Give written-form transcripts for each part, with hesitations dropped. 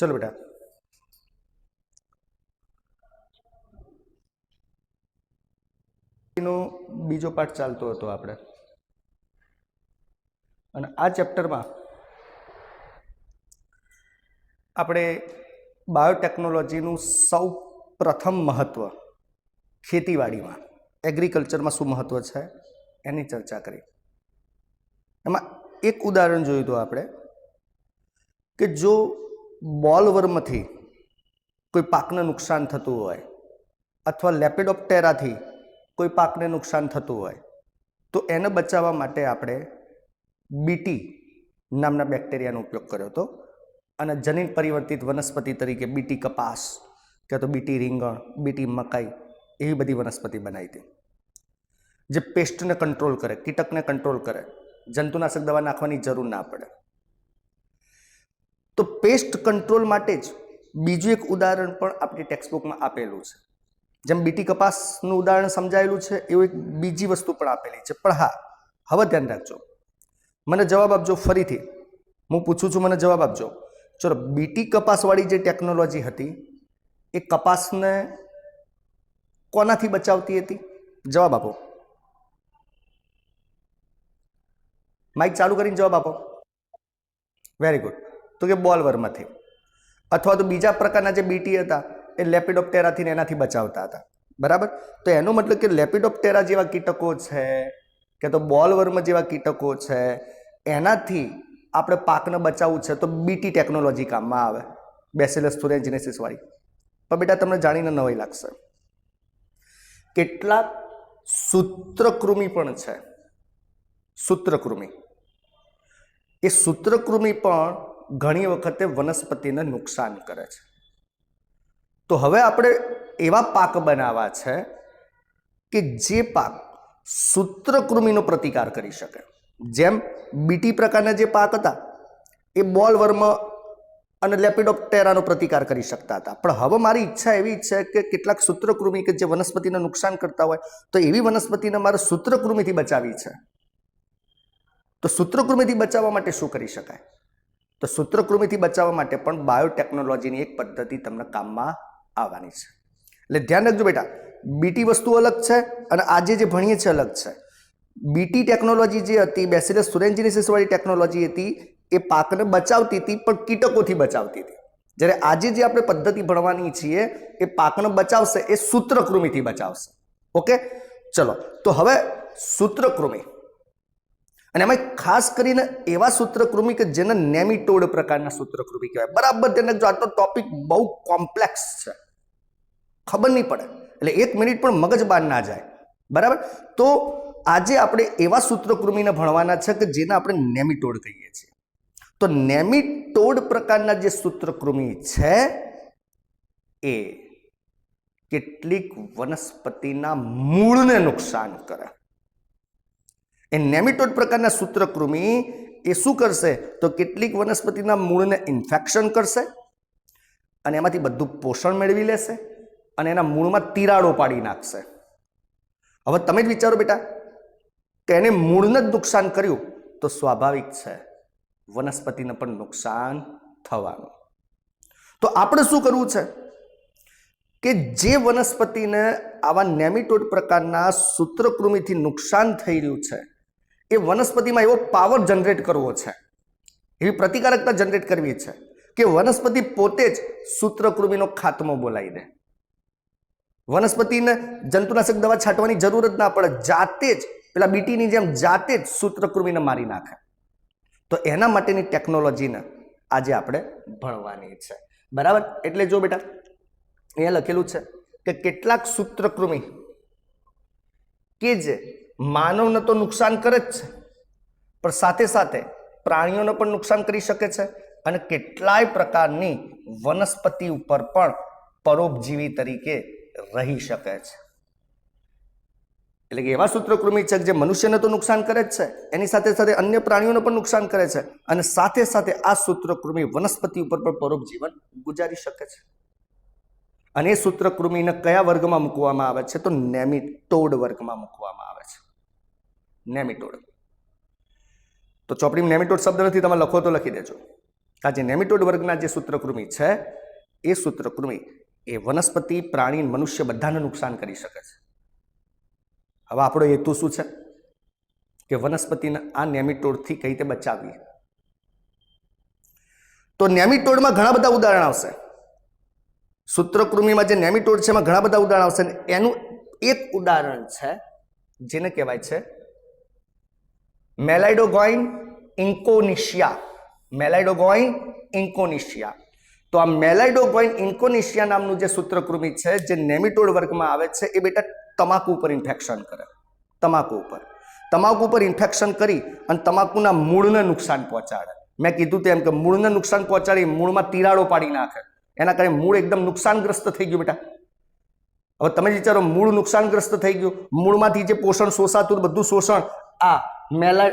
चलो बेटा, बीजो पाठ चालतो हतो आपणे अने आ चेप्टरमां આપણે બાયોટેકનોલોજીનું સૌ પ્રથમ મહત્વ ખેતીવાડીમાં એગ્રીકલ્ચરમાં શું મહત્વ છે એની ચર્ચા કરી. એમાં એક ઉદાહરણ જોયું હતું આપણે કે જો બોલવર્મથી કોઈ પાકને નુકસાન થતું હોય અથવા લેપિડોપ્ટેરાથી કોઈ પાકને નુકસાન થતું હોય તો એને બચાવવા માટે આપણે બીટી નામના બેક્ટેરિયાનો ઉપયોગ કર્યો હતો અને જનીન પરિવર્તિત વનસ્પતિ તરીકે બીટી કપાસ કે તો બીટી રીંગણ, બીટી મકાઈ એવી બધી વનસ્પતિ બનાવી હતી જે પેસ્ટને કંટ્રોલ કરે, કીટકને કંટ્રોલ કરે, જંતુનાશક દવા નાખવાની જરૂર ના પડે. તો પેસ્ટ કંટ્રોલ માટે જ બીજું એક ઉદાહરણ પણ આપણી ટેક્સ્ટબુકમાં આપેલું છે. જેમ બીટી કપાસનું ઉદાહરણ સમજાયેલું છે એવું એક બીજી વસ્તુ પણ આપેલી છે. પણ હા, હવે ધ્યાન રાખજો, મને જવાબ આપજો ફરીથી. હું પૂછું છું, મને જવાબ આપજો. ચલો, બીટી કપાસવાળી જે ટેકનોલોજી હતી એ કપાસને કોનાથી બચાવતી હતી? જવાબ આપો. માઇક ચાલુ કરીને જવાબ આપો. Very good. તો કે બોલવર્મથી, અથવા તો બીજા પ્રકારના જે બીટી હતા એ લેપિડોપ્ટેરાથી એનાથી બચાવતા હતા. બરાબર? તો એનો મતલબ કે લેપિડોપ્ટેરા જેવા કીટકો છે કે તો બોલવર્મ જેવા કીટકો છે એનાથી આપણે પાકને બચાવવું છે તો બીટી ટેકનોલોજી કામમાં આવે, બેસિલસ thuringiensis વાળી. પણ બેટા તમને જાણીને નવાઈ લાગશે, કેટલાક સૂત્રકૃમિ પણ છે. સૂત્રકૃમિ, એ સૂત્રકૃમિ પણ ઘણી વખતે વનસ્પતિને નુકસાન કરે છે. તો હવે આપણે એવા પાક બનાવવા છે કે જે પાક સૂત્રકૃમિનો પ્રતિકાર કરી શકે. જેમ બીટી પ્રકારના જે પાક હતા એ બોલવર્મ અને લેપિડોપ્ટેરાનો પ્રતિકાર કરી શકતા હતા. પણ હવે મારી ઈચ્છા એવી છે કે કેટલાક સૂત્રકૃમિ કે જે વનસ્પતિને નુકસાન કરતા હોય તો એવી વનસ્પતિને મારે સૂત્રકૃમિથી બચાવવી છે. તો સૂત્રકૃમિથી બચાવવા માટે શું કરી શકાય? તો સૂત્રકૃમિથી બચાવવા માટે પણ બાયોટેકનોલોજીની એક પદ્ધતિ તમને કામમાં આવવાની છે. એટલે ધ્યાન રાખજો બેટા, બીટી વસ્તુ અલગ છે અને આજે જે ભણીએ છીએ અલગ છે. બીટી ટેકનોલોજી જે હતી, બેસિલસ thuringiensis વાળી ટેકનોલોજી હતી, એ પાકને બચાવતી હતી પણ કીટકોથી બચાવતી હતી. જ્યારે આજે જે આપણે પદ્ધતિ ભણવાની છીએ એ પાકને બચાવશે, એ સૂત્રકૃમિથી બચાવશે. ઓકે, ચલો. તો હવે સૂત્રકૃમિ, અને એમાં ખાસ કરીને એવા સૂત્રકૃમિ કે જેને નેમિટોડ પ્રકારના સૂત્રકૃમિ કહેવાય. બરાબર ધ્યાન રાખજો, આ તો ટોપિક બહુ કોમ્પ્લેક્સ છે, ખબર નહીં પડે એટલે એક મિનિટ પણ મગજ બહાર ના જાય. બરાબર? તો આજે આપણે એવા સૂત્રકૃમિને ભણવાના છે કે જેને આપણે નેમિટોડ કહીએ છીએ. તો નેમિટોડ પ્રકારના જે સૂત્રકૃમિ છે એ કેટલીક વનસ્પતિના મૂળને નુકસાન કરે. એ નેમિટોડ પ્રકારના સૂત્રકૃમિ એ શું કરશે? તો કેટલીક વનસ્પતિના મૂળને ઇન્ફેક્શન કરશે અને એમાંથી બધું પોષણ મેળવી લેશે અને એના મૂળમાં તિરાડો પાડી નાખશે. હવે તમે જ વિચારો બેટા કે એને મૂળને જ નુકસાન કર્યું તો સ્વાભાવિક છે વનસ્પતિને પણ નુકસાન થવાનું. તો આપણે શું કરવું છે કે જે વનસ્પતિને આવા નેમિટોડ પ્રકારના સૂત્રકૃમિથી નુકસાન થઈ રહ્યું છે એ વનસ્પતિમાં એવો પાવર જનરેટ કરવો છે, એવી પ્રતિકારકતા જનરેટ કરવી છે કે વનસ્પતિ પોતે જ સૂત્રકૃમિનો ખાત્મો બોલાવી દે. વનસ્પતિને જંતુનાશક દવા છાંટવાની જરૂર જ ના પડે, જાતે જ પેલા બીટીની જેમ જાતે જ સૂત્રકૃમિને મારી નાખે. તો એના માટેની ટેકનોલોજીને આજે આપણે ભણવાની છે. બરાબર? એટલે જો બેટા, અહીંયા લખેલું છે કે કેટલાક સૂત્રકૃમિ કે જે માનવને તો નુકસાન કરે જ છે પણ સાથે સાથે પ્રાણીઓને પણ નુકસાન કરી શકે છે અને કેટલાય પ્રકારની વનસ્પતિ ઉપર પણ પરોપજીવી તરીકે રહી શકે છે. એટલે કે એવા સૂત્રકૃમિ છે જે મનુષ્યને તો નુકસાન કરે જ છે, એની સાથે સાથે અન્ય પ્રાણીઓને પણ નુકસાન કરે છે અને સાથે સાથે આ સૂત્રકૃમિ વનસ્પતિ ઉપર પણ પરોપજીવન ગુજારી શકે છે. અને એ સૂત્રકૃમિને કયા વર્ગમાં મૂકવામાં આવે છે? તો નેમિટોડ વર્ગમાં મૂકવામાં આવે છે. નેમિટોડ. તો ચોપડીમાં નેમિટોડ શબ્દ નથી, તમે લખો તો લખી દેજો. આ જે નેમિટોડ વર્ગના જે સૂત્રકૃમિ છે એ સૂત્રકૃમિ એ વનસ્પતિ, પ્રાણી, મનુષ્ય બધાને નુકસાન કરી શકે છે. હવે આપણો હેતુ શું છે કે વનસ્પતિને આ નેમિટોડથી કઈ રીતે બચાવવી. તો નેમિટોડમાં ઘણા બધા ઉદાહરણ આવશે. સૂત્રકૃમિમાં જે નેમિટોડ છે એમાં ઘણા બધા ઉદાહરણ આવશે. એનું એક ઉદાહરણ છે જેને કહેવાય છે મેલાઇડોગોઇન ઇન્કોનિશિયા. મેલાઇડોગોઇન ઇન્કોનિશિયા. તો આ મેલાઇડોગોઇન ઇન્કોનિશિયા નામનું જે સૂત્રકૃમિ છે જે નેમિટોડ વર્ગમાં આવે છે એ બેટા તમાકુ ઉપર ઇન્ફેક્શન કરે. તમાકુ ઉપર ઇન્ફેક્શન કરી અને તમાકુના મૂળને નુકસાન પહોંચાડે. મેં કીધું તેમ કે મૂળને નુકસાન પહોંચાડી મૂળમાં તિરાડો પાડી નાખે. એના કારણે મૂળ એકદમ નુકસાનગ્રસ્ત થઈ ગયું બેટા. હવે તમે વિચારો, મૂળ નુકસાનગ્રસ્ત થઈ ગયું, મૂળમાંથી જે પોષણ શોષાતું બધું શોષણ આ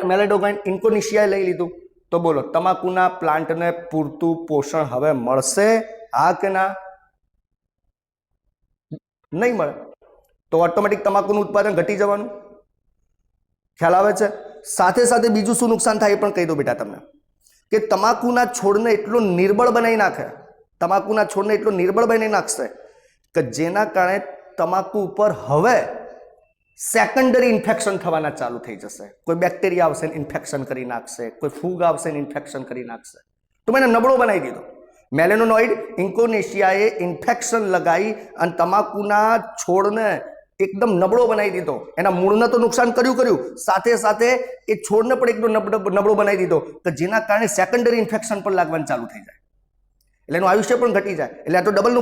મેલાઇડોગોઇન ઇન્કોનિશિયાએ લઈ લીધું. તો બોલો, તમાકુના પ્લાન્ટને પૂરતું પોષણ હવે મળશે? હા કે ના? નહીં મળે. તો ઓટોમેટિક તમાકુનું ઉત્પાદન ઘટી જવાનું. ખ્યાલ આવે છે? સાથે સાથે બીજું શું નુકસાન થાય એ પણ કહી દો બેટા તમને, કે તમાકુના છોડને એટલો નિર્બળ બનાવી નાખે, તમાકુના છોડને એટલો નિર્બળ બનાવી નાખશે કે જેના કારણે તમાકુ ઉપર હવે સેકન્ડરી ઇન્ફેક્શન થવાના ચાલુ થઈ જશે. કોઈ બેક્ટેરિયા આવશે ને ઇન્ફેક્શન કરી નાખશે, કોઈ ફૂગ આવશે ને ઇન્ફેક્શન કરી નાખશે. તો મેં નબળો બનાવી દીધો. મેલેનોનોઇડ ઇન્કોનિશિયાએ ઇન્ફેક્શન લગાવી અને તમાકુના છોડને એકદમ નબળો બનાવી દીધો. એના મૂળને તો નુકસાન કર્યું, સાથે સાથે એ છોડને પણ એકદમ નબળો બનાવી દીધો કે જેના કારણે સેકન્ડરી ઇન્ફેક્શન પણ લાગવાનું ચાલુ થઈ જાય. એટલે એનું આયુષ્ય પણ ઘટી જાય. એટલે આ તો ડબલ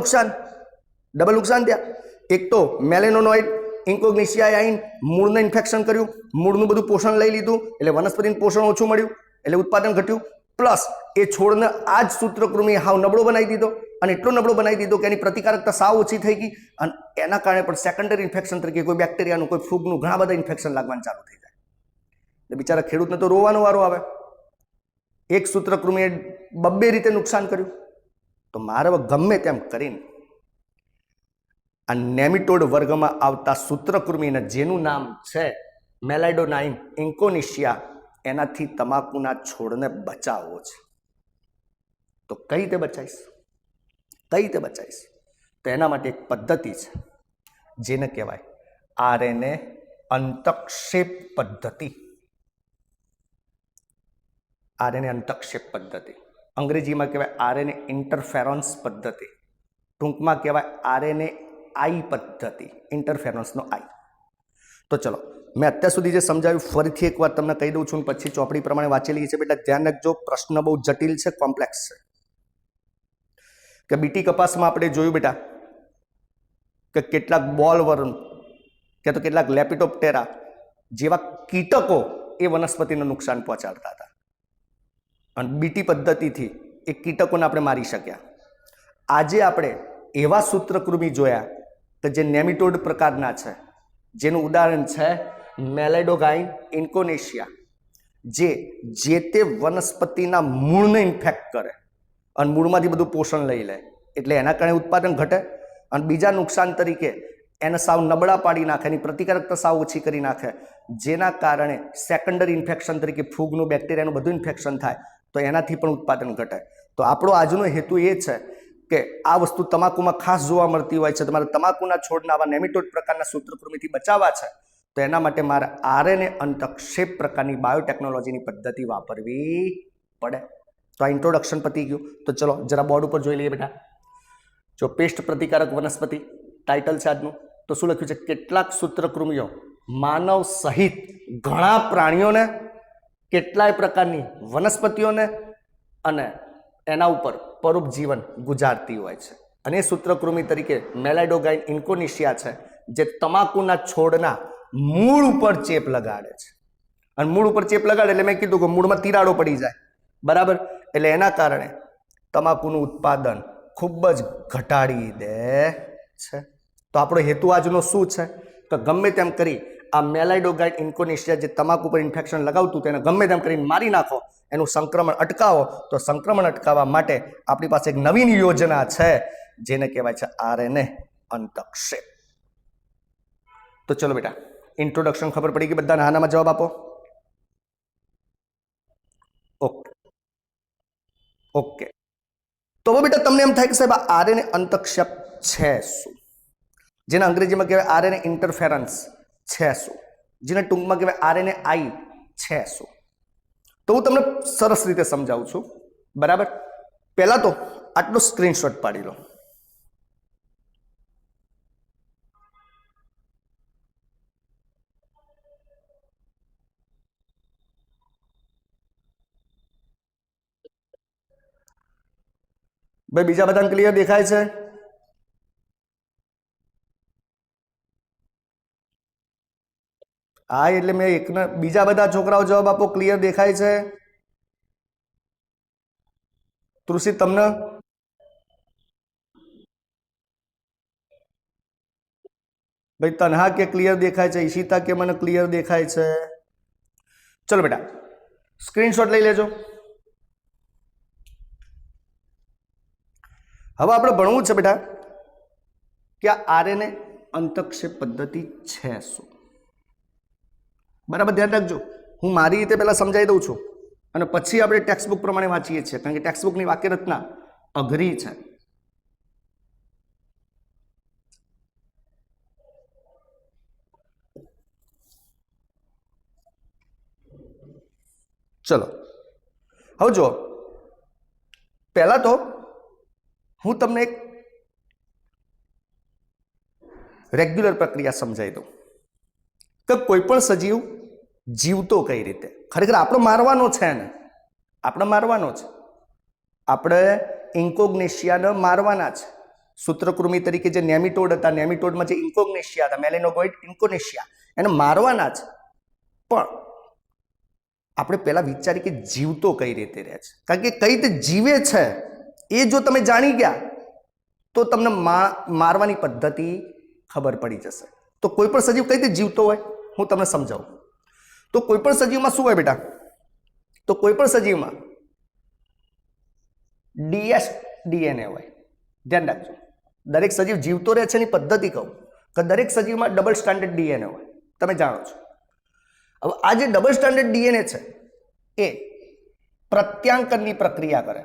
નુકસાન ત્યાં. એક તો મેલેનોનોઇડ ઇન્કોનિશિયાએ આવીને મૂળને ઇન્ફેક્શન કર્યું, મૂળનું બધું પોષણ લઈ લીધું, એટલે વનસ્પતિનું પોષણ ઓછું મળ્યું, એટલે ઉત્પાદન ઘટ્યું. પ્લસ એ છોડને આ જ સૂત્રકૃમિ હાવ નબળો બનાવી દીધો, અને એટલો નબળો બનાવી દીધો કે એની પ્રતિકારકતા સાવ ઓછી થઈ ગઈ, અને એના કારણે પણ સેકન્ડરી ઇન્ફેક્શન તરીકે કોઈ બેક્ટેરિયાનું, કોઈ ફૂગનું, ઘણા બધા ઇન્ફેક્શન લાગવાનું ચાલુ થઈ જાય. એટલે બિચારા ખેડૂતને તો રોવાનો વારો આવે. એક સૂત્રકૃમિએ બબ્બે રીતે નુકસાન કર્યું. તો મારે ગમે તેમ કરીને આ નેમિટોડ વર્ગમાં આવતા સૂત્રકૃમિને જેનું નામ છે મેલાઇડોનાઇન ઇન્કોનિશિયા, એનાથી તમાકુના છોડને બચાવવો છે. તો કઈ રીતે બચાવીશ? તો એના માટે એક પદ્ધતિ છે જેને કહેવાય આરએનએ અંતક્ષેપ પદ્ધતિ. આરએનએ અંતક્ષેપ પદ્ધતિ, અંગ્રેજીમાં કહેવાય આરએનએ ઇન્ટરફેરોન્સ પદ્ધતિ, ટૂંકમાં કહેવાય આરએનએ આઈ પદ્ધતિ, ઇન્ટરફેરોન્સનો આઈ. તો ચલો, મેં અત્યાર સુધી જે સમજાવ્યું ફરીથી એકવાર તમને કહી દઉં છું, પછી ચોપડી પ્રમાણે વાંચી લઈએ છીએ. બેટા ધ્યાન રાખજો, પ્રશ્ન બહુ જટિલ છે, કોમ્પ્લેક્સ છે. કે બીટી કપાસમાં આપણે જોયું બેટા કે કેટલાક બોલવર્મ કે તો કેટલાક લેપિડોપ્ટેરા જેવા કીટકો એ વનસ્પતિને નુકસાન પહોંચાડતા હતા, અને બીટી પદ્ધતિથી એ કીટકોને આપણે મારી શક્યા. આજે આપણે એવા સૂત્રકૃમિ જોયા કે જે નેમિટોડ પ્રકારના છે, જેનું ઉદાહરણ છે મેલાઇડોગાઇન ઇન્કોનિશિયા, જે તે વનસ્પતિના મૂળને ઇન્ફેક્ટ કરે અને મૂળમાંથી બધું પોષણ લઈ લે, એટલે એના કારણે ઉત્પાદન ઘટે. અને બીજા નુકસાન તરીકે એને સાવ નબળા પાડી નાખે, એની પ્રતિકારકતા સાવ ઓછી કરી નાખે, જેના કારણે સેકન્ડરી ઇન્ફેક્શન તરીકે ફૂગનું, બેક્ટેરિયાનું બધું ઇન્ફેક્શન થાય, તો એનાથી પણ ઉત્પાદન ઘટે. તો આપણો આજનો હેતુ એ છે કે આ વસ્તુ તમાકુમાં ખાસ જોવા મળતી હોય છે. તમારે તમાકુના છોડના આવા નેમિટોડ પ્રકારના સૂત્રકૃમિથી બચાવવા છે, તો એના માટે મારે આરએનએ અંતક્ષેપ પ્રકારની બાયોટેકનોલોજીની પદ્ધતિ વાપરવી પડે. તો આ ઇન્ટ્રોડક્શન પતી ગયું. તો ચલો જરા બોર્ડ ઉપર જોઈ લઈએ બેટા. જો પેસ્ટ પ્રતિકારક વનસ્પતિ ટાઇટલ છે આજનું. તો શું લખ્યું છે? કેટલાક સૂત્રકૃમિઓ માનવ સહિત ઘણા પ્રાણીઓને, કેટલાય પ્રકારની વનસ્પતિઓને અને એના ઉપર પરોપજીવન ગુજારતી હોય છે. અને એ સૂત્રકૃમિ તરીકે મેલાઇડોગાઇન ઇન્કોનિશિયા છે, જે તમાકુના છોડના મૂળ ઉપર ચેપ લગાડે છે. અને મૂળ ઉપર ચેપ લગાડે એટલે મેં કીધું કે મૂળમાં તિરાડો પડી જાય, બરાબર. એટલે એના કારણે તમાકુનું ઉત્પાદન ખૂબ જ ઘટાડી દે છે. તો આપણો હેતુ આજનો શું છે? તો ગમે તેમ કરી આ મેલાઇડોગાઇન ઇન્કોનિશિયા જે તમાકુ પર ઇન્ફેક્શન લગાવતું તેને ગમે તેમ કરીને મારી નાખો, એનું સંક્રમણ અટકાવો. તો સંક્રમણ અટકાવવા માટે આપણી પાસે એક નવીન યોજના છે જેને કહેવાય છે આરએનએ અંતક્ષેપ. તો ચલો બેટા, ઇન્ટ્રોડક્શન ખબર પડી ગઈ બધાને? આનામાં જવાબ આપો. ઓકે ઓકે, તો હવે બેટા તમને એમ થાય કે સાહેબ આ આરએનએ અંતક્ષેપ છે શું, જેને અંગ્રેજીમાં કહેવાય આરએનએ ઇન્ટરફેરન્સ છે શું, જેને ટૂંકમાં કહેવાય આરએનએ આઈ છે શું. તો હું તમને સરસ રીતે સમજાવું છું. બરાબર, પહેલા તો આટલો સ્ક્રીનશોટ પાડી લો. ભાઈ બીજા બધાને ક્લિયર દેખાય છે? હા, એટલે મેં એકને બીજા બધા છોકરાઓ જવાબ આપો, ક્લિયર દેખાય છે? તૃષિ તમને? ભાઈ તન્હા કે ક્લિયર દેખાય છે, ઈશિતા કે મને ક્લિયર દેખાય છે. ચલો બેટા સ્ક્રીનશોટ લઈ લેજો. હવે આપણે ભણવું છે બેટા કે આ આરએનએ અંતક્ષેપ પદ્ધતિ છે શું. બરાબર ધ્યાન રાખજો, હું મારી રીતે પહેલા સમજાવી દઉં છું અને પછી આપણે ટેક્સ્ટબુક પ્રમાણે વાંચીએ છીએ, કારણ કે ટેક્સ્ટબુકની વાક્ય રચના અઘરી છે. ચલો હવે જુઓ, પહેલા તો હું તમને એક રેગ્યુલર પ્રક્રિયા સમજાવી દઉં કે કોઈ પણ સજીવ જીવતો કઈ રીતે. ખરેખર આપણો મારવાનો છે ને, આપણે મારવાનો છે, આપણે ઇન્કોગ્નેશિયાને મારવાના છે. સૂત્રકૃમિ તરીકે જે નેમિટોડ હતા, નેમિટોડમાં જે ઇન્કોગ્નેશિયા હતા, મેલેનોગોઇડ ઇન્કોનેશિયા, એને મારવાના છે. પણ આપણે પહેલા વિચારી કે જીવતો કઈ રીતે રહે છે, કારણ કે કઈ રીતે જીવે છે એ જો તમે જાણી ગયા તો તમને મારવાની પદ્ધતિ ખબર પડી જશે. તો કોઈ પણ સજીવ કઈ રીતે જીવતો હોય હું તમને સમજાવું. તો કોઈ પણ સજીવમાં શું હોય બેટા, તો કોઈ પણ સજીવમાં ડીએનએ હોય. ધ્યાન રાખજો, દરેક સજીવ જીવતો રહે છે એની પદ્ધતિ કહું કે દરેક સજીવમાં ડબલ સ્ટાન્ડર્ડ ડીએનએ હોય, તમે જાણો છો. હવે આ જે ડબલ સ્ટાન્ડર્ડ ડીએનએ છે એ પ્રત્યાંકનની પ્રક્રિયા કરે.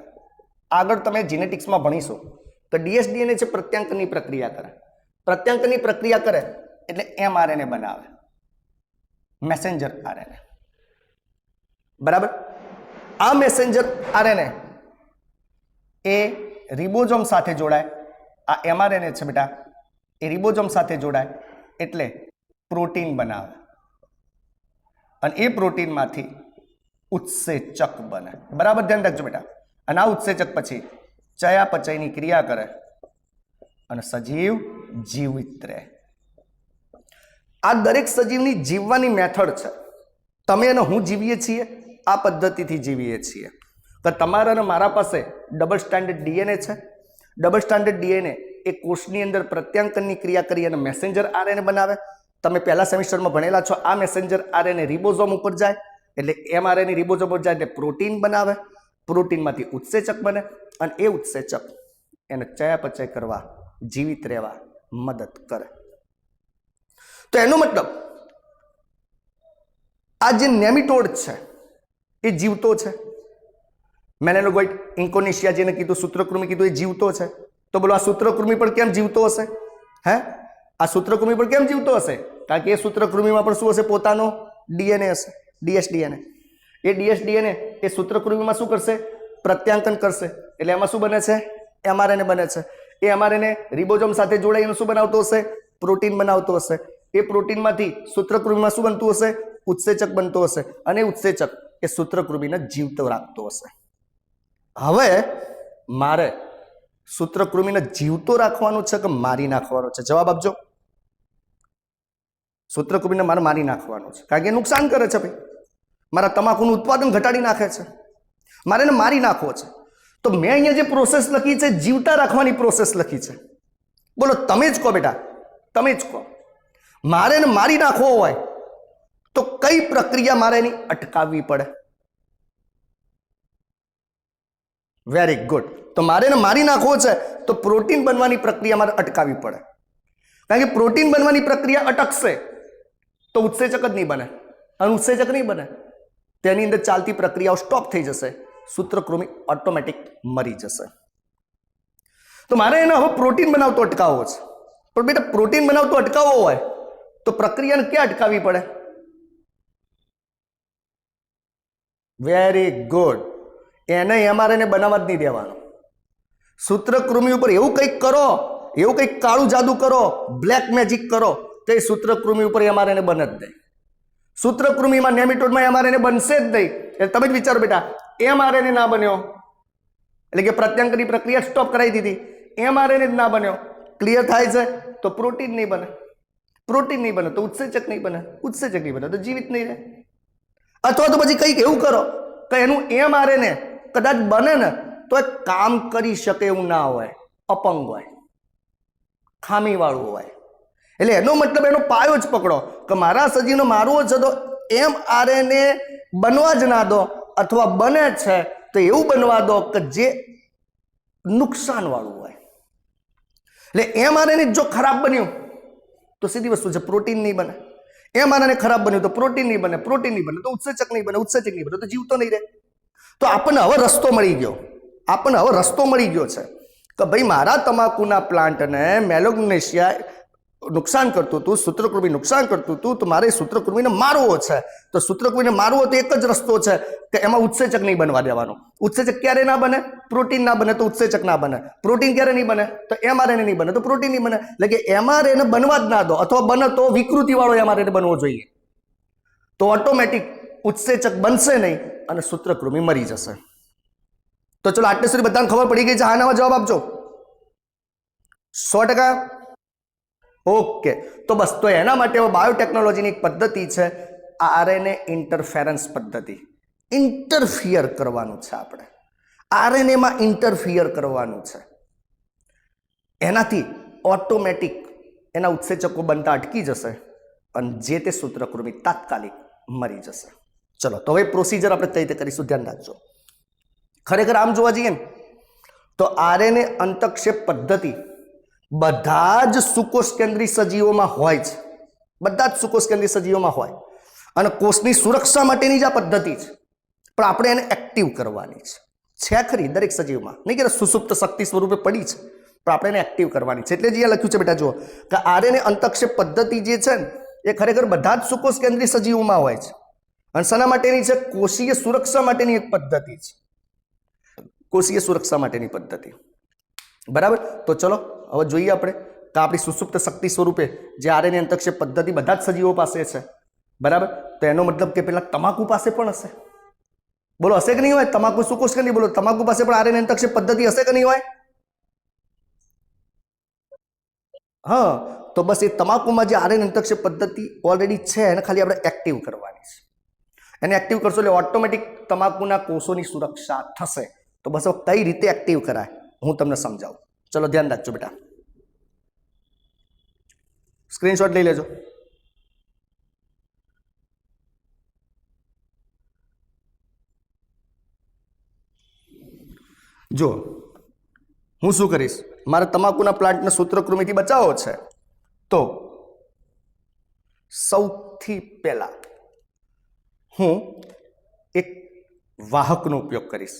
આગળ તમે જીનેટિક્સમાં ભણીશો તો ડીએસડીએનએ છે પ્રત્યાંકનની પ્રક્રિયા કરે. પ્રત્યાંકનની પ્રક્રિયા કરે એટલે એમઆરએનએ બનાવે, મેસેન્જર આરએનએ. બરાબર, આ મેસેન્જર આરએનએ એ રિબોઝોમ સાથે જોડાય. આ એમઆરએનએ છે બેટા, એ રિબોઝોમ સાથે જોડાય એટલે પ્રોટીન બનાવે અને એ પ્રોટીનમાંથી ઉત્સેચક બને. બરાબર ધ્યાન રાખજો બેટા. અને આ ઉત્સેચક પછી ચયાપચયની ક્રિયા કરે અને સજીવ જીવિત રહે. આ દરેક સજીવની જીવવાની મેથડ છે. તમે અને હું જીવીએ છીએ આ પદ્ધતિથી જીવીએ છીએ. તો તમારા અને મારા પાસે ડબલ સ્ટાન્ડર્ડ ડીએનએ છે. ડબલ સ્ટાન્ડર્ડ ડીએનએ એ કોષની અંદર પ્રત્યાંકનની ક્રિયા કરી અને મેસેન્જર આરએનએ બનાવે. તમે પહેલા સેમિસ્ટરમાં ભણેલા છો. આ મેસેન્જર આરએનએ રિબોઝોમ ઉપર જાય એટલે એમઆરએનએ રિબોઝોમ ઉપર જાય એટલે પ્રોટીન બનાવે. પ્રોટીનમાંથી ઉત્સેચક બને અને એ ઉત્સેચક એને ચયાપચય કરવા, જીવિત રહેવા મદદ કરે. તો એનો મતલબ આ જે નેમિટોડ છે એ જીવતો છે. મેલેનોગોઇડ ઇન્કોનેશિયા જેને કીધું, સૂત્રકૃમિ કીધું, એ જીવતો છે. તો બોલો આ સૂત્રકૃમિ પણ કેમ જીવતો હશે? હે, આ સૂત્રકૃમિ પણ કેમ જીવતો હશે? કારણ કે એ સૂત્રકૃમિમાં પણ શું હશે? પોતાનો ડીએનએ હશે, ડીએસડીએનએ. એ ડીએસડીએનએ એ સૂત્રકૃમિમાં શું કરશે? પ્રત્યાંકન કરશે. એટલે એમાં શું બને છે? એમઆરએનએ બને છે. એ એમઆરએનએ રિબોઝોમ સાથે જોડાઈને શું બનાવતો હશે? પ્રોટીન બનાવતો હશે. એ પ્રોટીનમાંથી સૂત્રકૃમિમાં શું બનતું હશે? ઉત્સેચક બનતો હશે. અને ઉત્સેચક એ સૂત્રકૃમિને જીવતો રાખતો હશે. હવે મારે સૂત્રકૃમિને જીવતો રાખવાનું છે કે મારી નાખવાનો છે? જવાબ આપજો. સૂત્રકૃમિને મારે મારી નાખવાનું છે, કારણ કે નુકસાન કરે છે ભાઈ, મારા તમાકુનું ઉત્પાદન ઘટાડી નાખે છે, મારે એને મારી નાખવો છે. તો મેં અહીંયા જે પ્રોસેસ લખી છે જીવતા રાખવાની પ્રોસેસ લખી છે. બોલો તમે જ કહો બેટા, તમે જ કહો. મારે એને મારી નાખવો હોય તો કઈ પ્રક્રિયા મારે એની અટકાવવી પડે? Very good. તો મારે એને મારી નાખવો છે તો પ્રોટીન બનવાની પ્રક્રિયા મારે અટકાવવી પડે. કારણ કે પ્રોટીન બનવાની પ્રક્રિયા અટકશે તો ઉત્સેચક જ નહીં બને. અને ઉત્સેચક નહીં બને તેની અંદર ચાલતી પ્રક્રિયાઓ સ્ટોપ થઈ જશે. સૂત્રકૃમિ ઓટોમેટિક મરી જશે. તો મારે એને હવે પ્રોટીન બનાવતો અટકાવવો છે. પણ બેટા પ્રોટીન બનાવતો અટકાવવો હોય તો પ્રક્રિયાને ક્યાં અટકાવવી પડે? વેરી ગુડ, એને એમઆરએનએ બનાવવા જ નહીં દેવાનો. સૂત્રકૃમિ ઉપર એવું કંઈક કરો, એવું કંઈક કાળું જાદુ કરો, બ્લેક મેજિક કરો, તો એ સૂત્રકૃમિ ઉપર એમઆરએનએ બને જ નહીં. સૂત્રકૃમિમાં નેમિટોડમાં એમઆરએનએ બનશે જ નહીં. એટલે તમે જ વિચારો બેટા, એમઆરએનએ ના બન્યો એટલે કે પ્રત્યાંકની પ્રક્રિયા સ્ટોપ કરાવી દીધી, એમઆરએનએ જ ના બન્યો, ક્લિયર થાય છે? તો પ્રોટીન નહીં બને, પ્રોટીન નહીં બને તો ઉત્સેચક નહીં બને, ઉત્સેચક નહીં બને તો જીવિત નહીં રહે. અથવા તો પછી કંઈક એવું કરો કે એનું એમઆરએનએ કદાચ બને ને તો એ કામ કરી શકે એવું ના હોય, અપંગ હોય, ખામીવાળું હોય. એટલે એનો મતલબ એનો પાયો જ પકડો કે મારા સજીવને મારવો છે તો એમઆરએનએ બનવા જ ના દો, અથવા બને છે તો એવું બનવા દો કે જે નુકસાનવાળું હોય. એટલે એમઆરએનએ જો ખરાબ બન્યું તો સીધી વસ્તુ છે, પ્રોટીન નહીં બને. એમઆરએનએ ખરાબ બન્યું તો પ્રોટીન નહીં બને, પ્રોટીન નહીં બને તો ઉત્સેચક નહીં બને, ઉત્સેચક નહીં બને તો જીવતો નહીં રહે. તો આપણને હવે રસ્તો મળી ગયો, આપણને હવે રસ્તો મળી ગયો છે કે ભાઈ મારા તમાકુના પ્લાન્ટને મેલોગ્નેશિયા નુકસાન કરતું હતું, સૂત્રકૃમિ નુકસાન કરતું હતું, તો મારે સૂત્રકૃમિને મારવો છે. તો સૂત્રકૃમિને મારવો તો એક જ રસ્તો છે કે એમાં ઉત્સેચક નહીં બનવા દેવાનો. ઉત્સેચક ક્યારે ના બને? પ્રોટીન ના બને તો ઉત્સેચક ના બને. પ્રોટીન ક્યારે નહીં બને? તો એમઆરએનએ નહીં બને તો પ્રોટીન નહીં બને. એટલે કે એમઆરએનએ બનવા જ ના દો, અથવા બને તો વિકૃતિ વાળો એમઆરએનએ બનવો જોઈએ. તો ઓટોમેટિક ઉત્સેચક બનશે નહીં અને સૂત્રકૃમિ મરી જશે. તો ચલો આટલે સુધી બધાને ખબર પડી ગઈ છે? હા ના જવાબ આપજો. 100%. ઓકે, તો બસ, તો એના માટે બાયોટેકનોલોજીની એક પદ્ધતિ છે આરએનએ ઇન્ટરફેરન્સ પદ્ધતિ. ઇન્ટરફિયર કરવાનું છે આપણે, આરએનએમાં ઇન્ટરફિયર કરવાનું છે. એનાથી ઓટોમેટિક એના ઉત્સેચકો બનતા અટકી જશે અને જે તે સૂત્રકૃમિ તાત્કાલિક મરી જશે. ચલો, તો હવે પ્રોસિજર આપણે કઈ રીતે કરીશું ધ્યાન રાખજો. ખરેખર આમ જોવા જઈએ ને તો આરએનએ અંતક્ષેપ પદ્ધતિ બધા જ સુકોષકેન્દ્રી સજીવોમાં હોય છે, બધા જ સુકોષકેન્દ્રી સજીવોમાં હોય, અને કોષની સુરક્ષા માટેની જ આ પદ્ધતિ છે. પણ આપણે એને એક્ટિવ કરવાની છે ખરી દરેક સજીવમાં, નહીં કે સુસુપ્ત શક્તિ સ્વરૂપે પડી છે, પણ આપણે એને એક્ટિવ કરવાની છે. એટલે જ અહીંયા લખ્યું છે બેટા, જુઓ કે આરએનએ અંતક્ષેપ પદ્ધતિ જે છે ને એ ખરેખર બધા જ સુકોષકેન્દ્રી સજીવોમાં હોય છે. અને શાના માટેની છે? કોષીય સુરક્ષા માટેની એક પદ્ધતિ છે, કોષીય સુરક્ષા માટેની પદ્ધતિ. બરાબર. તો ચલો હવે જોઈએ આપણે તો આપણી સુસુપ્ત શક્તિ સ્વરૂપે જે આરએનએ અંતક્ષેપ પદ્ધતિ બધા જ સજીવો પાસે છે. બરાબર. તો એનો મતલબ કે પેલા તમાકુ પાસે પણ હશે. બોલો, હશે કે નહીં હોય? તમાકુ સુકોષકેન્દ્રી, બોલો તમાકુ પાસે પણ આરએનએ અંતક્ષેપ પદ્ધતિ હશે કે નહીં હોય? હા, તો બસ એ તમાકુમાં જે આરએનએ અંતક્ષેપ પદ્ધતિ ઓલરેડી છે એને ખાલી આપણે એક્ટિવ કરવાની છે. એને એક્ટિવ કરશો એટલે ઓટોમેટિક તમાકુના કોષોની સુરક્ષા થશે. તો બસ કઈ રીતે એક્ટિવ કરાય હું તમને સમજાવું. ચલો ધ્યાન રાખજો બેટા, સ્ક્રીનશોટ લઈ લેજો. જો હું શું કરીશ, મારે તમાકુના પ્લાન્ટને સૂત્રકૃમિથી બચાવવો છે, તો સૌથી પહેલા હું એક વાહકનો ઉપયોગ કરીશ.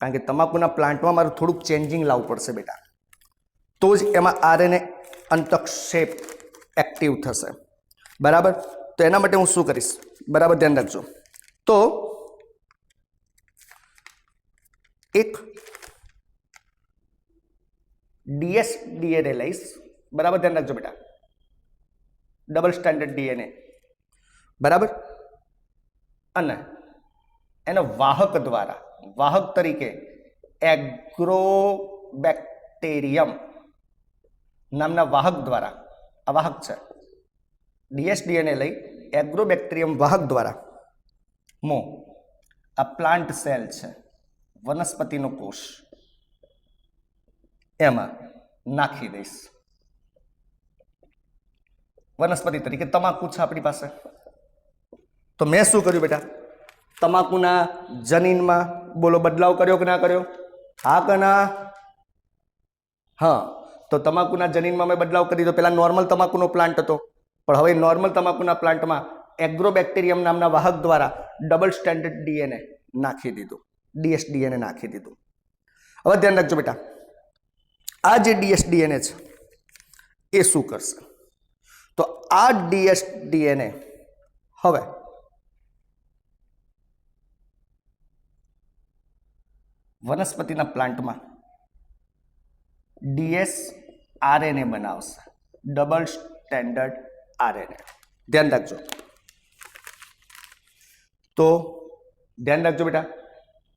કારણ કે તમાકુના પ્લાન્ટમાં મારે થોડુંક ચેન્જિંગ લાવવું પડશે બેટા, તો જ એમાં આરએનએ અંતક્ષેપ એક્ટિવ થશે. બરાબર. તો એના માટે હું શું કરીશ, બરાબર ધ્યાન રાખજો. તો એક ડીએનએ લઈશ. બરાબર ધ્યાન રાખજો બેટા, ડબલ સ્ટેન્ડર્ડ ડીએનએ. બરાબર. અને એના વાહક દ્વારા, વાહક તરીકે એગ્રોબેક્ટેરિયમ નામના વાહક દ્વારા, આ વાહક છે, ડીએસડીએનએ લઈ એગ્રોબેક્ટેરિયમ વાહક દ્વારા હું આ પ્લાન્ટ સેલ છે, વનસ્પતિનો કોષ, એમાં નાખી દઈશ. વનસ્પતિ તરીકે તમાકુ છે આપણી પાસે. તો મેં શું કર્યું બેટા, તમાકુના જનીનમાં બોલો બદલાવ કર્યો કે ના કર્યો? હા કે ના? હા. તો તમાકુના જનીનમાં મેં બદલાવ કરી દીધો. પેલા નોર્મલ તમાકુનો પ્લાન્ટ હતો, પણ હવે નોર્મલ તમાકુના પ્લાન્ટમાં એગ્રોબેક્ટેરિયમ નામના વાહક દ્વારા ડબલ સ્ટેન્ડર્ડ ડીએનએ નાખી દીધું. ડીએસડીએનએ નાખી દીધું. હવે ધ્યાન રાખજો બેટા, આ જે ડીએસડીએનએ છે એ શું કરશે? તો આ ડીએસડીએનએ હવે વનસ્પતિના પ્લાન્ટમાં ડીએસઆરએનએ બનાવશે, ડબલ સ્ટેન્ડર્ડ આરએનએ. ધ્યાન રાખજો. તો ધ્યાન રાખજો બેટા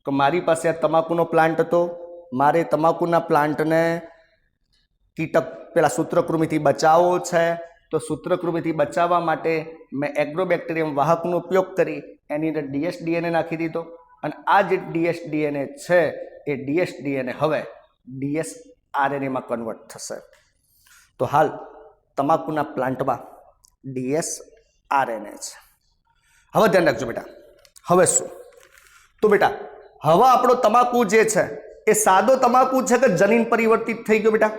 કે મારી પાસે આ તમાકુનો પ્લાન્ટ હતો, મારે તમાકુના પ્લાન્ટને કીટક પેલા સૂત્રકૃમિથી બચાવવો છે. તો સૂત્રકૃમિથી બચાવવા માટે મેં એગ્રોબેક્ટેરિયમ વાહકનો ઉપયોગ કરી એની અંદર ડીએસડીએનએ નાખી દીધો, અને આ જે ડીએસડીએનએ છે એ ડીએસડીએનએ હવે ડીએસઆરએનએમાં કન્વર્ટ થશે. તો હાલ તમાકુના પ્લાન્ટમાં ડીએસઆરએનએ છે. હવે ધ્યાન રાખજો બેટા, હવે શું? તો બેટા હવે આપણો તમાકુ જે છે એ સાદો તમાકુ છે કે જનીન પરિવર્તિત થઈ ગયો? બેટા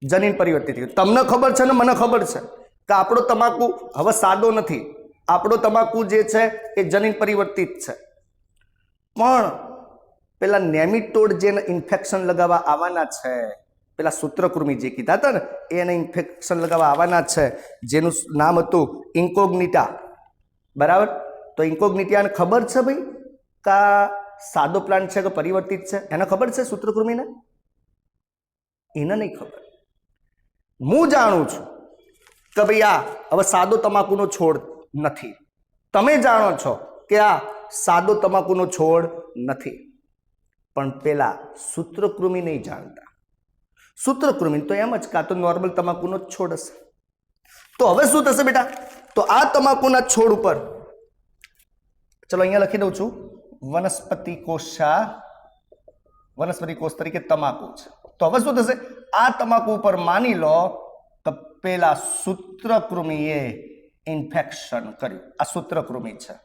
જનીન પરિવર્તિત થઈ ગયું. તમને ખબર છે ને મને ખબર છે કે આપણો તમાકુ હવે સાદો નથી, આપણો તમાકુ જે છે એ જનીન પરિવર્તિત છે. પણ પેલા નેમિટોડ જેને ઇન્ફેક્શન લગાવવા આવવાના છે, પેલા સૂત્રકૃમિ જે કીધા હતા ને એને ઇન્ફેક્શન લગાવવા આવવાના છે, જેનું નામ હતું ઇન્કોગ્નિટા. બરાબર? તો ઇન્કોગ્નિટાને ખબર છે ભાઈ કે સાદો પ્લાન્ટ છે કે પરિવર્તિત છે? એને ખબર છે સૂત્રકૃમિને? એને નહીં ખબર. હું જાણું છું કે ભાઈ આ હવે સાદો તમાકુનો છોડ નથી. તમે જાણો છો કે આ સાદો તમાકુનો છોડ નથી. પણ પેલા સૂત્રકૃમિ નહીં જાણતા. સૂત્રકૃમિ તો એમ જ કાં તો નોર્મલ તમાકુનો જ છોડ હશે. તો હવે શું થશે બેટા? તો આ તમાકુના છોડ ઉપર, ચલો અહીંયા લખી દઉં છું, વનસ્પતિ કોષ તરીકે તમાકુ છે. તો હવે શું થશે? આ તમાકુ ઉપર માની લો કે પેલા સૂત્રકૃમિએ ઇન્ફેક્શન કર્યું. આ સૂત્રકૃમિ છે,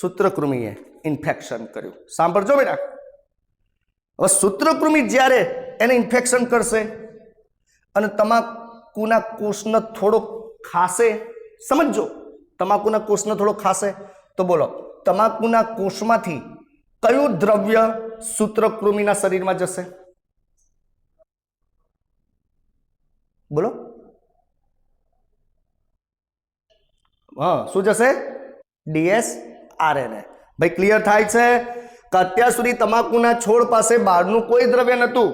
સૂત્રકૃમિએ ઇન્ફેક્શન કર્યું. સાંભળજો બેટા, હવે સૂત્રકૃમિ જ્યારે એને ઇન્ફેક્શન કરશે અને તમાકુના કોષને થોડો ખાશે, સમજો, તમાકુના કોષને થોડો ખાશે, તો બોલો તમાકુના કોષમાંથી કયું દ્રવ્ય સૂત્રકૃમિના શરીરમાં જશે? બોલો. હા, શું જશે? ડીએસઆરએનએ. ભાઈ ક્લિયર થાય છે કે અત્યાર સુધી તમાકુના છોડ પાસે બહારનું કોઈ દ્રવ્ય નહોતું,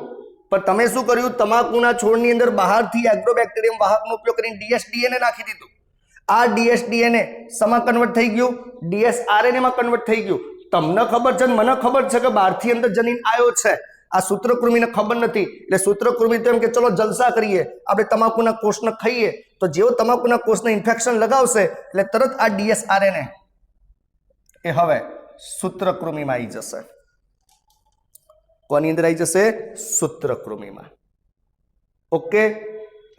પણ તમે શું કર્યું? તમાકુના છોડની અંદર બહારથી એગ્રોબેક્ટેરિયમ વાહકનો ઉપયોગ કરીને ડીએસડીએનએ નાખી દીધું. આ ડીએસડીએનએ શેમાં કન્વર્ટ થઈ ગયું? ડીએસઆરએનએમાં કન્વર્ટ થઈ ગયું. તમને ખબર છે, મને ખબર છે કે બહારથી અંદર જનીન આવ્યો છે. આ સૂત્રકૃમિને ખબર નથી, એટલે સૂત્રકૃમિ તો એમ કે ચલો જલસા કરીએ, આપણે તમાકુના કોષને ખાઈએ. તો જેવો તમાકુના કોષને ઇન્ફેક્શન લગાવશે એટલે તરત આ ડીએસઆરએનએ એ હવે સૂત્રકૃમિમાં આવી જશે. કોની અંદર આવી જશે? સૂત્રકૃમિમાં. ઓકે.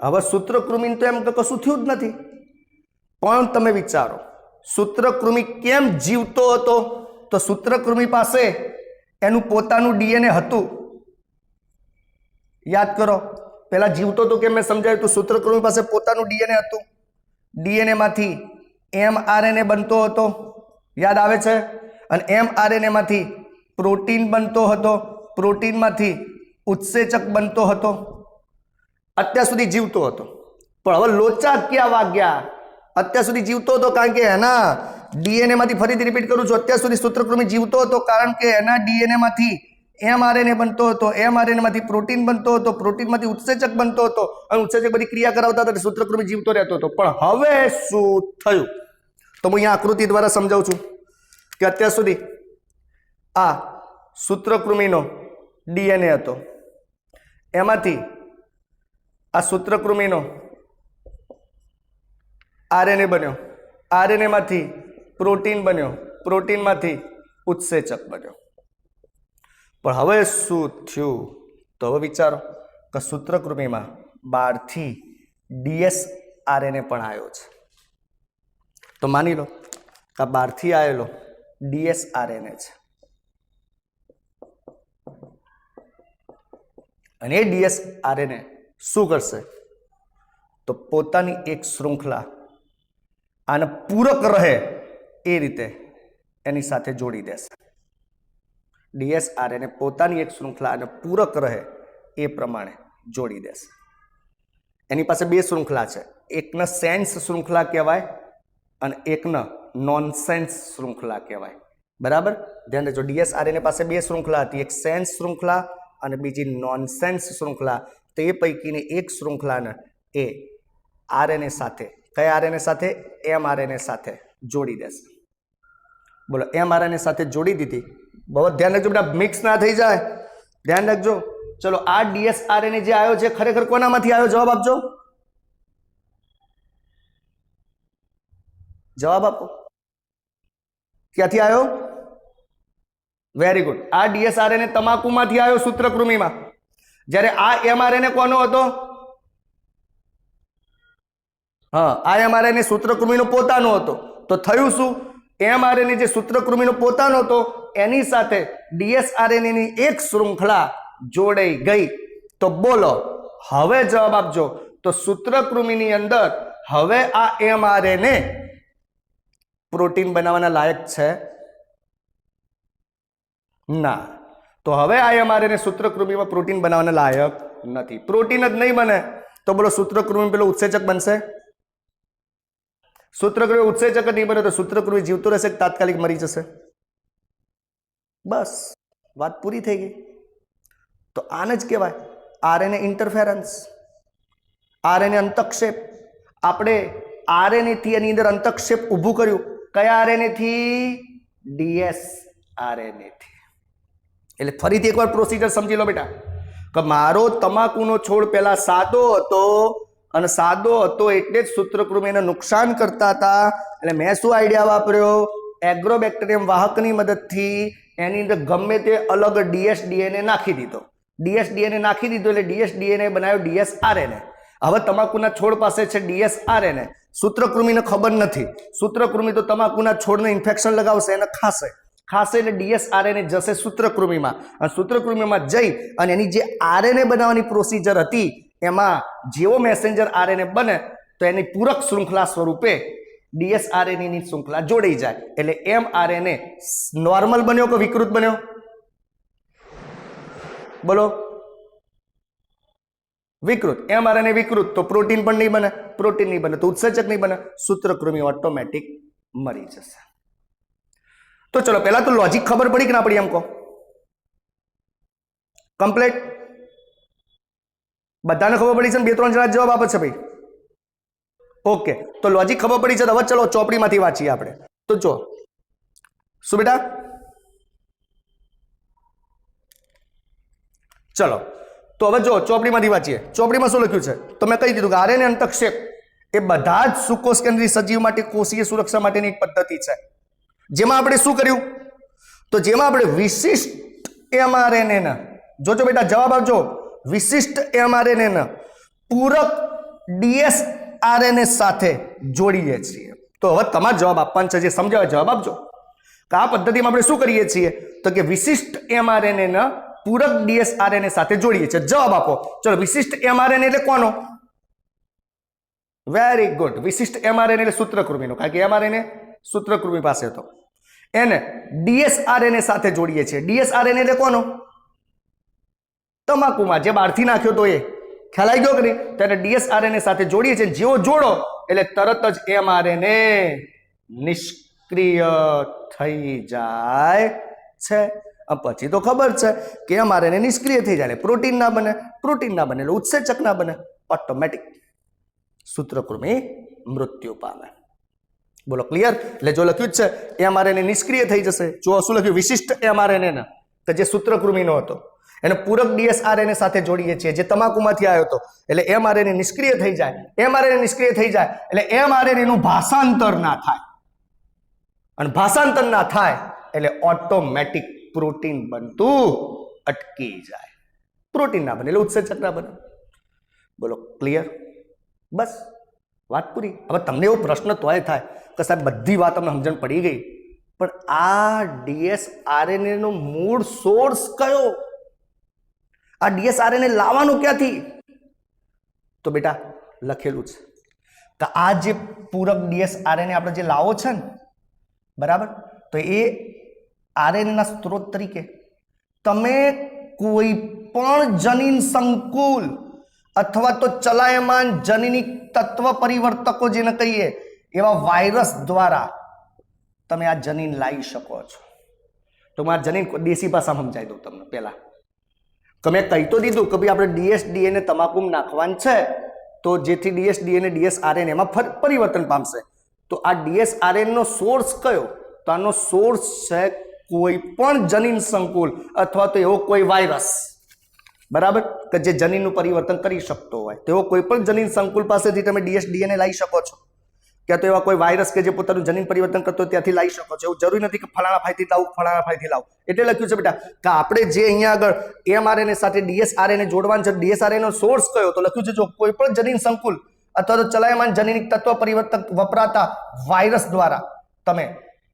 હવે સૂત્રકૃમિ તો એમ તો કશું થયું જ નથી, પણ તમે વિચારો સૂત્રકૃમિ કેમ જીવતો હતો? તો સૂત્રકૃમિ પાસે એનું પોતાનું ડીએનએ હતું. યાદ કરો, પેલા જીવતો તો કેમ મેં સમજાવ્યું હતું. સૂત્રકૃમિ પાસે પોતાનું ડીએનએ હતું. ડીએનએ માંથી એમઆરએનએ બનતો હતો, યાદ આવે છે? અને એમઆરએનએ માંથી પ્રોટીન બનતો હતો, પ્રોટીનમાંથી ઉત્સેચક બનતો હતો. અત્યાર સુધી જીવતો હતો. પણ હવે લોચા ક્યાં વાગ્યા? અત્યાર સુધી જીવતો હતો કારણ કે એના ડીએનએ માંથી, ફરીથી રિપીટ કરું છું, અત્યાર સુધી સૂત્રકૃમિ જીવતો હતો કારણ કે એના ડીએનએ માંથી એમઆરએનએ બનતો હતો, એમઆરએનએ માંથી પ્રોટીન બનતો હતો, પ્રોટીનમાંથી ઉત્સેચક બનતો હતો, અને ઉત્સેચક બધી ક્રિયા કરાવતા હતા, સૂત્રકૃમિ જીવતો રહેતો હતો. પણ હવે શું થયું? તો હું અહીંયા આકૃતિ દ્વારા સમજાવું છું કે અત્યાર સુધી આ સૂત્રકૃમિનો ડીએનએ હતો, એમાંથી આ સૂત્રકૃમિનો આરએનએ બન્યો, આરએનએ માંથી પ્રોટીન બન્યો, પ્રોટીનમાંથી ઉત્સેચક બન્યો. પણ હવે શું થયું? તો હવે વિચારો કે સૂત્રકૃમિમાં બહારથી ડીએસઆરએનએ પણ આવ્યો છે. તો માની લો કે બહારથી આવેલો ડીએસઆરએનએ છે, અને એ ડીએસઆરએનએ શું કરશે? તો પોતાની એક શૃંખલા આને પૂરક રહે એ રીતે એની સાથે જોડી દેશે. ડીએસઆરએનએ પોતાની એક શૃંખલા અને પૂરક રહે એ પ્રમાણે જોડી દેશે. એની પાસે બે શૃંખલા છે, એકને સેન્સ શૃંખલા કહેવાય અને એકને નોનસેન્સ શૃંખલા કહેવાય. બરાબર, ધ્યાન દેજો. ડીએસઆરએનએ પાસે બે શૃંખલા હતી, એક સેન્સ શૃંખલા અને બીજી નોનસેન્સ શૃંખલા. તો એ પૈકીની એક શૃંખલાને એ આરએનએ સાથે, કયા આરએનએ સાથે? એમઆરએનએ સાથે જોડી દેશે. બોલો, એમઆરએનએ સાથે જોડી દીધી. બહુ ધ્યાન રાખજો બેટા, મિક્સ ના થઈ જાય, ધ્યાન રાખજો. ચલો, આ ડીએસઆરએનએ જે આવ્યો છે ખરેખર કોનામાંથી આવ્યો? જવાબ આપજો, જવાબ આપો. ક્યાંથી આવ્યો? Very good. આ ડીએસઆરએનએ તમાકુમાંથી આવ્યો, સૂત્રકૃમિમાં. જ્યારે આ એમઆરએનએ કોનો હતો? હા, આ એમઆરએનએ સૂત્રકૃમિનો પોતાનો હતો. તો થયું શું? એમઆરએનએ જે સૂત્રકૃમિનો પોતાનો હતો એની સાથે ડીએસઆરએનએ ની એક શૃંખલા જોડાઈ ગઈ. તો બોલો, હવે જવાબ આપજો. તો સૂત્રકૃમિની અંદર હવે આ એમઆરએનએ પ્રોટીન બનાવવાના લાયક છે? ના. તો હવે આ એમઆરએનએ સૂત્રકૃમિમાં પ્રોટીન બનાવવાના લાયક નથી. પ્રોટીન જ નહીં બને તો બોલો સૂત્રકૃમિ પેલો ઉત્સેચક બનશે? સૂત્રકૃમિ ઉત્સેચક જ નહીં બને તો સૂત્રકૃમિ જીવતું રહેશે કે તાત્કાલિક મરી જશે? બસ, વાત પૂરી થઈ ગઈ. તો આને જ કહેવાય આરએનએ ઇન્ટરફેરન્સ, આરએનએ અંતક્ષેપ. આપણે આરએનએ થી એની અંદર અંતક્ષેપ ઊભું કર્યું. કયા આરએનએ થી? ડીએસઆરએનએ થી. એટલે ફરીથી એકવાર પ્રોસીજર સમજી લો બેટા, કે મારો તમાકુનો છોડ પહેલા સાદો હતો અને સાદો હતો એટલે જ સૂત્રકૃમિને નુકસાન કરતા હતા. એટલે મેં શું આઈડિયા વાપર્યો? એગ્રોબેક્ટેરિયમ વાહકની મદદથી એની અંદર ગમે તે અલગ ડીએસડીએનએ નાખી દીધો. ડીએસડીએનએ નાખી દીધો એટલે ડીએસડીએનએ બનાવ્યો ડીએસઆરએનએ. હવે તમાકુના છોડ પાસે છે ડીએસઆરએનએ. સૂત્રકૃમિને ખબર નથી. સૂત્રકૃમિ તો તમાકુના છોડને ઇન્ફેક્શન લગાવશે, એને ખાશે. ખાસે એટલે ડીએસઆરએનએ જશે સૂત્રકૃમિમાં, અને સૂત્રકૃમિમાં જઈ અને એની જે આરએનએ બનાવવાની પ્રોસીજર હતી એમાં જેવો મેસેન્જર આરએનએ બને તો એની પૂરક શૃંખલા સ્વરૂપે ડીએસઆરએનએ ની શૃંખલા જોડાઈ જાય. એટલે એમઆરએનએ નોર્મલ બન્યો કે વિકૃત બન્યો? બોલો, વિકૃત. એમઆરએનએ વિકૃત તો પ્રોટીન પણ નહીં બને, પ્રોટીન નહીં બને તો ઉત્સેચક નહીં બને, સૂત્રકૃમિ ઓટોમેટિક મરી જશે. તો ચલો, પહેલા તો લોજિક ખબર પડી કે ના પડી એમ કહો? કમ્પ્લીટ? બધાને ખબર પડી છે ને? બે ત્રણ જણા જવાબ આપે છે ભાઈ. ઓકે, તો લોજિક ખબર પડી છે. હવે ચલો ચોપડીમાંથી વાંચીએ આપણે. તો જો શું બેટા, ચલો તો હવે જો ચોપડીમાંથી વાંચીએ. ચોપડીમાં શું લખ્યું છે? તો મેં કહી દીધું કે આરએનએ અંતક્ષેપ એ બધા જ સુકોષ કેન્દ્રીય સજીવ માટે કોષીય સુરક્ષા માટેની એક પદ્ધતિ છે. જેમાં આપણે શું કર્યું? તો જેમાં આપણે વિશિષ્ટ એમઆરએનએ ના, જોજો બેટા જવાબ આપજો, વિશિષ્ટ એમઆરએનએ ના પૂરક ડીએસઆરએનએ સાથે જોડીએ છીએ. તો હવે તમારે જવાબ આપવાનો છે, જે સમજાવે જવાબ આપજો. કે આ પદ્ધતિમાં આપણે શું કરીએ છીએ? તો કે વિશિષ્ટ એમઆરએનએ ના પૂરક ડીએસઆરએનએ સાથે જોડીએ છીએ. જવાબ આપો. ચલો, વિશિષ્ટ એમઆરએનએ એટલે કોનો? Very good. વિશિષ્ટ એમઆરએનએ એટલે સૂત્રકૃમિનો, કારણ કે એમઆરએનએ સૂત્રકૃમિ પાસે હતો. એને ડીએસઆરએનએ સાથે જોડીએ છીએ. ડીએસઆરએનએ એટલે કોનો? તમાકુમાં જે બહારથી નાખ્યો તો એ. ખ્યાલ આવી ગયો કે નહીં? તો એને ડીએસઆરએનએ સાથે જોડીએ છીએ. જેવો જોડો એટલે તરત જ એમઆરએનએ નિષ્ક્રિય થઈ જાય છે. પછી તો ખબર છે કે એમઆરએનએ નિષ્ક્રિય થઈ જાય, પ્રોટીન ના બને, પ્રોટીન ના બને એટલે ઉત્સેચક ના બને, ઓટોમેટિક સૂત્રકૃમિ મૃત્યુ પામે. બોલો, ક્લિયર? એટલે જો લખ્યું જ છે એમઆરએનએ નિષ્ક્રિય થઈ જશે. જો શું લખ્યું? વિશિષ્ટ એમઆરએનએ ના, કે જે સૂત્રકૃમિનો હતો એને પૂરક ડીએસઆરએનએ સાથે જોડીએ છીએ, જે તમાકુમાંથી આવ્યો હતો. એટલે એમઆરએનએ નિષ્ક્રિય થઈ જાય. એમઆરએનએ નિષ્ક્રિય થઈ જાય એટલે એમઆરએનએ નું ભાષાંતર ના થાય, અને ભાષાંતર ના થાય એટલે ઓટોમેટિક પ્રોટીન બનતું અટકી જાય. પ્રોટીન ના બને એટલે ઉત્સેચક ના બને. બોલો, ક્લિયર? બસ, વાત પૂરી. હવે તમને એવો પ્રશ્ન તોય થાય કે સાહેબ બધી વાત અમને સમજણ પડી ગઈ, પણ આ ડીએસઆરએનએ નો મૂળ સોર્સ કયો? આ ડીએસઆરએનએ લાવવાનું ક્યાંથી? તો બેટા લખેલું છે કે આ જે પૂરક ડીએસઆરએનએ આપણે જે લાવો છે ને, बराबर। तो ये आरएनए ना स्त्रोत तरीके तमे कोई पण जनीन संकुल अथवा तो चलायमान जनिनी तत्व परिवर्तको जेने कहीए एवा वायरस द्वारा तमे आ जनीन लाई शको छो। तो मैं जनीन देसी भाषा समझाई दूं तमने पहला तो मैं कही तो दीधुं कि भाई आपणे डीएस डीएनए तमाकू नाखवान छे तो जेथी डीएस डीएनए डीएस आरएनए में परिवर्तन पामशे। तो आ डीएस आरएनए नो सोर्स कयो तो आनो सोर्स छे कोई पण जनीन संकुल अथवा तो एवो कोई वायरस बराबर के जे जनीनનું परिवर्तन કરી શકતો હોય તેવો કોઈ પણ જનીન સંકુલ પાસેથી તમે ડીએસ ડીએનએ લાવી શકો છો કે તો એવા કોઈ વાયરસ કે જે પોતાનું જનીન પરિવર્તન કરતો ત્યાંથી લાવી શકો છો। એવું જરૂરી નથી કે ફલાણા ભાઈથી લાવું ફલાણા ભાઈથી લાવું એટલે લખ્યું છે બેટા કે આપણે જે અહીંયા આગળ એમઆરએનએ સાથે ડીએસ આરએનએ જોડવાનું છે ડીએસ આરએનએ નો સોર્સ કયો તો લખ્યું છે જો કોઈ પણ જનીન સંકુલ અથવા તો ચલાયમાન જનીનિક તત્વ પરિવર્તક વપરાતા વાયરસ દ્વારા તમે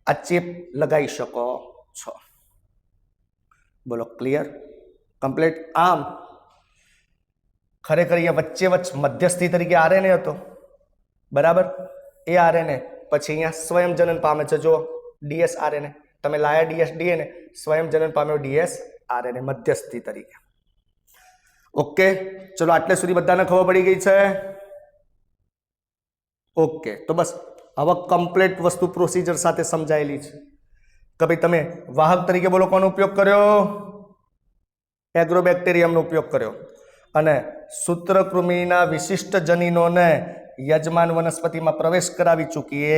આ ચેપ લગાવી શકો છો। બોલો ક્લિયર कम्प्लीट। आम खरेखर ये वच्चे वच्च मध्यस्थी तरीके आरएनए हतो बराबर ए आरएनए पछी अहींया स्वयं जनन पामे छे जो डीएस आरएनए तमे लाया डीएस डीएनए स्वयं जनन पाम्यो डीएस आरएनए मध्यस्थी तरीके। ओके चलो आटले सुधी बधाने खबर पड़ी गई छे। ओके तो बस हवे कम्प्लीट वस्तु प्रोसीजर साथे समजायेली छे के भाई तमे वाहक तरीके बोलो कोनो उपयोग कर्यो एग्रोबेक्टेरियम उपयोग कर्यो अने सूत्रकृमिना विशिष्ट जनीनोने यजमान वनस्पति में प्रवेश करावी चूकीए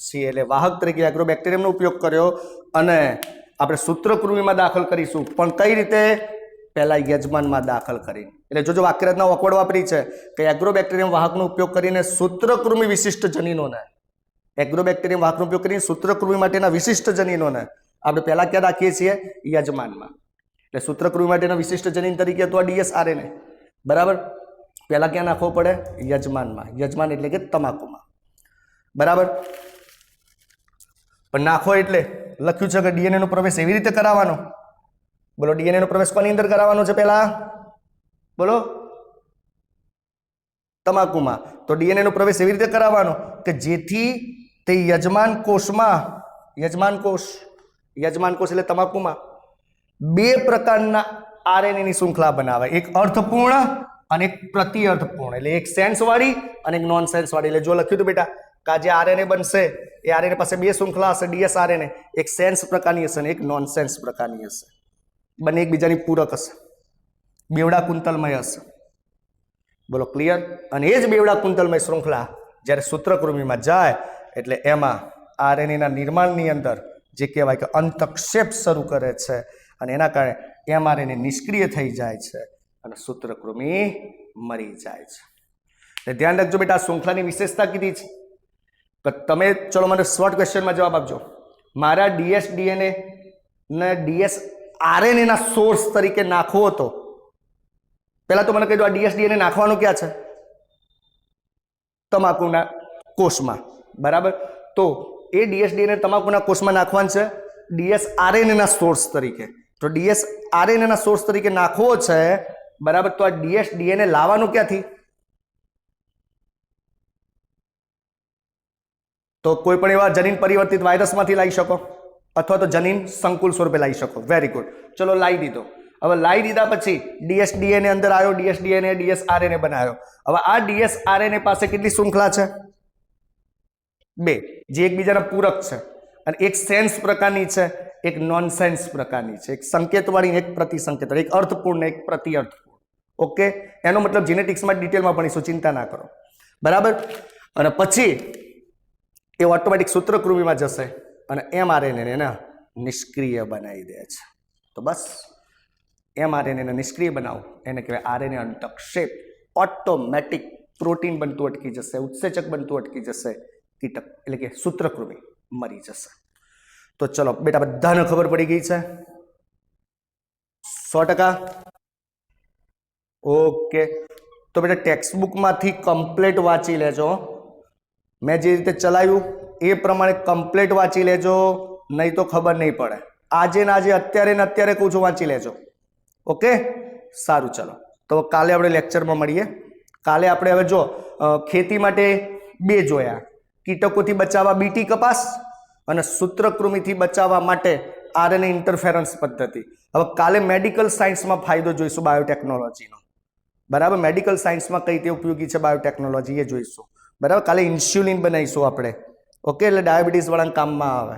छीए एटले वाहक तरीके एग्रोबेक्टेरियम उपयोग कर्यो अने आपणे सूत्रकृमि में दाखल करीशुं पण कई रीते पहला यजमान में दाखल करीने एटले जो वाक्यरचना वकवड वापरी छे के एग्रोबेक्टेरियम वाहकनो उपयोग करीने सूत्रकृमि विशिष्ट जनीनोने एग्रोबेक्टेरियम वाहकनो उपयोग करीने सूत्रकृमि माटेना विशिष्ट जनीनोने आपणे पहला क्या राखीए छीए यजमान में એટલે સૂત્રકૃમિ માટેના વિશિષ્ટ જનીન તરીકે તો ડીએસ આરએનએ બરાબર પહેલા ક્યાં નાખવો પડે યજમાનમાં યજમાન એટલે કે તમાકુમાં બરાબર પણ નાખો એટલે લખ્યું છે કે ડીએનએ નો પ્રવેશ એવી રીતે કરાવવાનો બોલો ડીએનએ નો પ્રવેશ કોની અંદર કરાવવાનો છે પહેલા બોલો તમાકુમાં તો ડીએનએ નો પ્રવેશ એવી રીતે કરાવવાનો કે જેથી તે યજમાન કોષમાં યજમાન કોષ એટલે તમાકુમાં બે પ્રકારના આરએનએ ની શૃંખલા બનાવે એક અર્થપૂર્ણ અને એક પ્રતિઅર્થપૂર્ણ એટલે એક સેન્સ વાળી અને એક નોન સેન્સ વાળી એટલે જો લખ્યું તો બેટા કે જે આરએનએ બનશે એ આરએનએ પાસે બે શૃંખલા હશે ડીએસ આરએનએ એક સેન્સ પ્રકારની હશે અને એક નોન સેન્સ પ્રકારની હશે બંને એકબીજાની પૂરક હશે બેવડા કુંતલમય હશે બોલો ક્લિયર અને એ જ બેવડા કુંતલમય શૃંખલા જ્યારે સૂત્રકૃમિમાં જાય એટલે એમાં આરએનએ ના નિર્માણની અંદર જે કહેવાય કે અંતક્ષેપ શરૂ કરે છે અને એના કારણે એમઆરએનએ નિષ્ક્રિય થઈ જાય છે અને સૂત્રકૃમિ મરી જાય છે એટલે ધ્યાન રાખજો બેટા આ શૃંખલાની વિશેષતા કીધી છે કે તમે ચલો મને શોર્ટ ક્વેશ્ચનમાં જવાબ આપજો મારા ડીએસ ડીએનએ ને ડીએસ આરએનએ ના સોર્સ તરીકે નાખવો હતો પહેલા તો મને કહી દો આ ડીએસ ડીએનએ નાખવાનું ક્યાં છે તમાકુના કોષમાં બરાબર તો એ ડીએસ ડીએનએ તમાકુના કોષમાં નાખવાનું છે ડીએસ આરએનએ ના સોર્સ તરીકે તો ડીએસ આરએનએ ના સોર્સ તરીકે નાખવો છે બરાબર તો આ ડીએસ ડીએનએ લાવવાનું ક્યાંથી તો કોઈ પણ એવા જનીન પરિવર્તિત વાયરસમાંથી લાવી શકો અથવા તો જનીન સંકુલ સ્વરૂપે લાવી શકો વેરી ગુડ ચલો લાવી દીધો હવે લાવી દીધા પછી ડીએસ ડીએનએ અંદર આવ્યો ડીએસ ડીએનએ ડીએસ આરએનએ બનાવ્યો હવે આ ડીએસ આરએનએ પાસે કેટલી શૃંખલા છે બે જે એકબીજાના પૂરક છે અને એક સેન્સ પ્રકારની છે એક નોન સેન્સ પ્રકારની છે એક સંકેતવાળી એક પ્રતિસંકેતવાળી એક અર્થપૂર્ણ એક પ્રતિઅર્થપૂર્ણ ઓકે એનો મતલબ જીનેટિક્સમાં ડિટેલમાં ભણીશું ચિંતા ના કરો બરાબર અને પછી એ ઓટોમેટિક સૂત્રકૃમિમાં જશે અને એમઆરએનએ નિષ્ક્રિય બનાવી દે છે તો બસ એમઆરએનએ નિષ્ક્રિય બનાવો એને કહેવાય આરએનએ અંતક્ષેપ ઓટોમેટિક પ્રોટીન બનતું અટકી જશે ઉત્સેચક બનતું અટકી જશે કીટક એટલે કે સૂત્રકૃમિ મરી જશે તો ચલો બેટા બધાને ખબર પડી ગઈ છે 100%। ઓકે તો બેટા ટેક્સ્ટબુકમાંથી કમ્પ્લીટ વાંચી લેજો મેં જે રીતે ચલાવ્યું એ પ્રમાણે કમ્પ્લીટ વાંચી લેજો નહીં તો ખબર નહીં પડે આજે ને આજે અત્યારે ને અત્યારે કહું છું વાંચી લેજો ઓકે સારું ચલો તો કાલે આપણે લેક્ચરમાં મળીએ કાલે આપણે હવે જો ખેતી માટે બે જોયા કીટકોથી બચાવવા બીટી કપાસ અને સૂત્રકૃમિથી બચાવવા માટે આરએનએ ઇન્ટરફેરન્સ પદ્ધતિ. હવે કાલે મેડિકલ સાયન્સમાં ફાયદો જોઈશું બાયોટેકનોલોજીનો. બરાબર, મેડિકલ સાયન્સમાં કઈ રીતે ઉપયોગી છે બાયોટેકનોલોજી એ જોઈશું. બરાબર, કાલે ઇન્સ્યુલિન બનાવીશું આપણે. ઓકે, એટલે ડાયાબિટીસ વાળાને કામમાં આવે.